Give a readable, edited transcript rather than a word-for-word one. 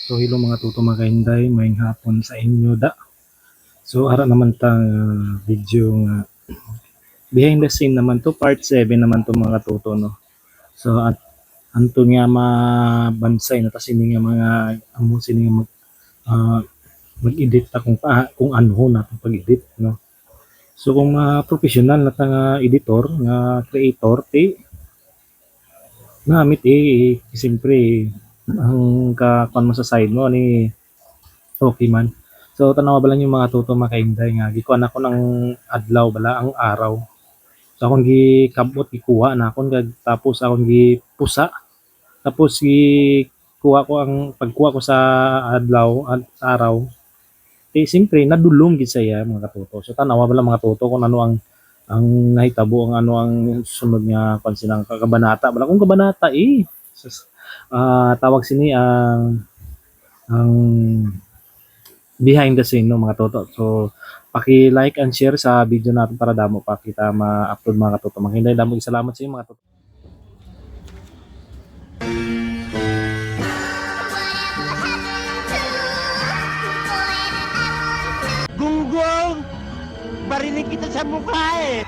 So hello mga tuto mga kahinday, maying hapon sa inyo da. So ara naman tang video nga behind the scene naman to, part 7 naman to mga tuto no. So at anto nga mabansay na ta sini nga mga amo sini nga mag-edit ta kung ano na pag-edit no. So kung professional na ta nga editor nga creator ti namit siyempre ang kakuan mo sa side mo ni okay man. So tanawa bala yung mga tuto makainday nga gikuan ako ng adlaw bala ang araw. So akong gikabot gikuha na akon kag tapos akong gipusa. Tapos gikuha ko ang pagkuha ko sa adlaw at sa araw. Siyempre nadulong gid saya mga katuto. So tanawa bala mga tuto kung ano ang nahitabo ang ano ang sunod nga kung sinang kabanata bala kung kabanata tawag sini ang behind the scene no mga toto. So paki-like and share sa video natin para damo pa kita ma-upload mga katoto. Maghinday damo salamat sa inyo mga toto. Gunggong! Barinig kita sa mukha eh!